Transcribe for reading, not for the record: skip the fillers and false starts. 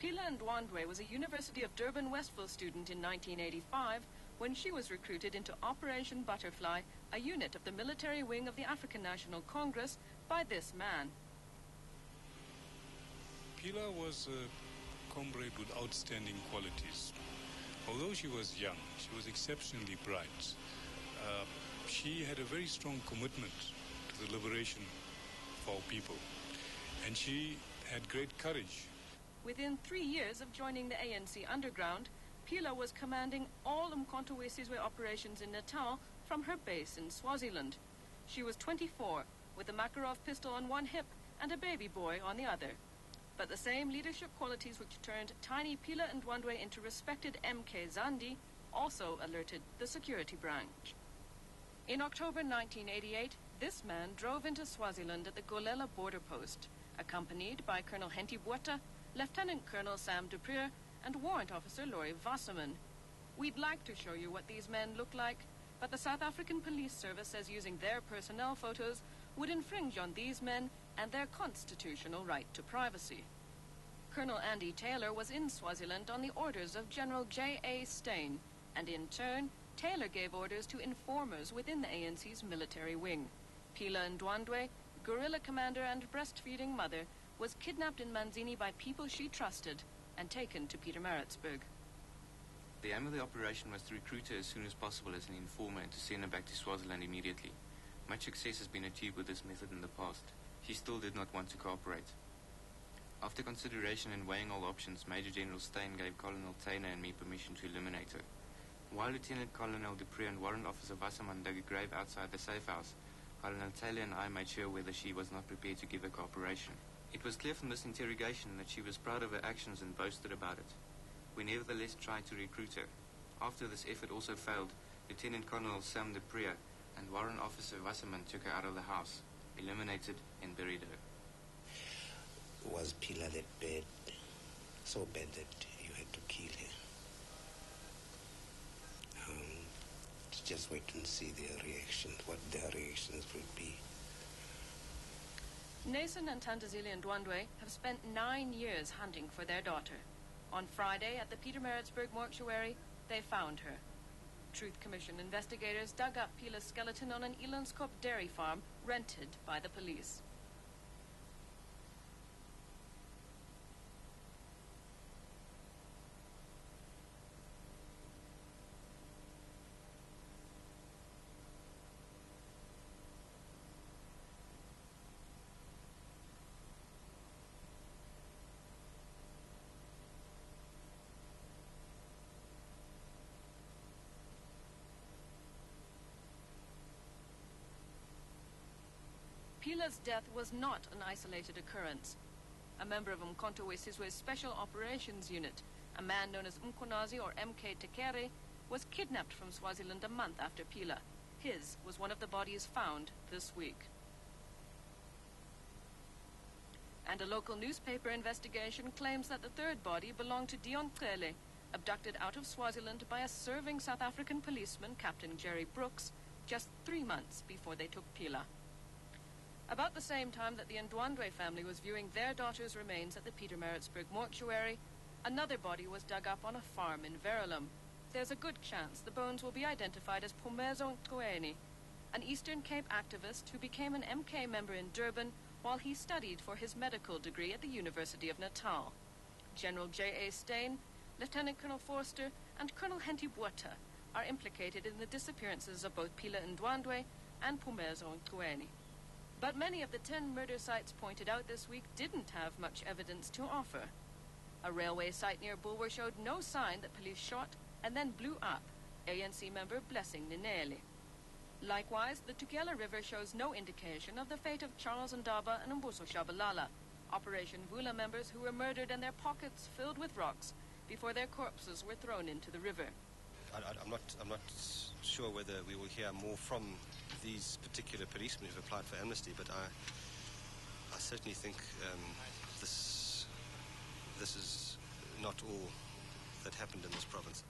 Phila Ndwandwe was a University of Durban-Westville student in 1985 when she was recruited into Operation Butterfly, a unit of the military wing of the African National Congress, by this man. Phila was a comrade with outstanding qualities. Although she was young, she was exceptionally bright. She had a very strong commitment to the liberation of our people, and she had great courage. Within 3 years of joining the ANC underground, Phila was commanding all Umkhonto we Sizwe operations in Natal from her base in Swaziland. She was 24, with a Makarov pistol on one hip and a baby boy on the other. But the same leadership qualities which turned tiny Phila Ndwandwe into respected MK Zandi also alerted the security branch. In October 1988, this man drove into Swaziland at the Golela border post, accompanied by Colonel Henty Botha, Lieutenant Colonel Sam Duprier, and Warrant Officer Laurie Wasserman. We'd like to show you what these men look like, but the South African Police Service says using their personnel photos would infringe on these men and their constitutional right to privacy. Colonel Andy Taylor was in Swaziland on the orders of General J.A. Steyn, and in turn, Taylor gave orders to informers within the ANC's military wing. Phila Ndwandwe, guerrilla commander and breastfeeding mother, was kidnapped in Manzini by people she trusted and taken to Pietermaritzburg. The aim of the operation was to recruit her as soon as possible as an informer and to send her back to Swaziland immediately. Much success has been achieved with this method in the past. She still did not want to cooperate. After consideration and weighing all options, Major General Steyn gave Colonel Taylor and me permission to eliminate her. While Lieutenant Colonel Dupree and Warrant Officer Wasserman dug a grave outside the safe house, Colonel Taylor and I made sure whether she was not prepared to give her cooperation. It was clear from this interrogation that she was proud of her actions and boasted about it. We nevertheless tried to recruit her. After this effort also failed, Lieutenant Colonel Sam Dupree and Warrant Officer Wasserman took her out of the house, eliminated and buried her. Was Phila that bad, so bad that you had to kill her? Just wait and see their reactions, what their reactions will be. NASON and Thandazile Ndwandwe have spent 9 years hunting for their daughter. On Friday at the Pietermaritzburg mortuary, they found her. Truth Commission investigators dug up Phila's skeleton on an Elandskop dairy farm rented by the police. Phila's death was not an isolated occurrence. A member of Umkhonto we Sizwe's Special Operations Unit, a man known as Mkonazi or MK Tekere, was kidnapped from Swaziland a month after Phila. His was one of the bodies found this week. And a local newspaper investigation claims that the third body belonged to Dion Cele, abducted out of Swaziland by a serving South African policeman, Captain Jerry Brooks, just 3 months before they took Phila. About the same time that the Ndwandwe family was viewing their daughter's remains at the Pietermaritzburg mortuary, another body was dug up on a farm in Verulam. There's a good chance the bones will be identified as Pumezo Ntweni, an Eastern Cape activist who became an MK member in Durban while he studied for his medical degree at the University of Natal. General J.A. Steyn, Lieutenant Colonel Forster, and Colonel Henty Botha are implicated in the disappearances of both Phila Ndwandwe and Pumezo Ntweni. But many of the 10 murder sites pointed out this week didn't have much evidence to offer. A railway site near Bulwer showed no sign that police shot and then blew up ANC member Blessing Ninele. Likewise, the Tugela River shows no indication of the fate of Charles Ndaba and Mbuso Shabalala, Operation Vula members who were murdered and their pockets filled with rocks before their corpses were thrown into the river. I'm not sure whether we will hear more from these particular policemen who've applied for amnesty, but I certainly think this is not all that happened in this province.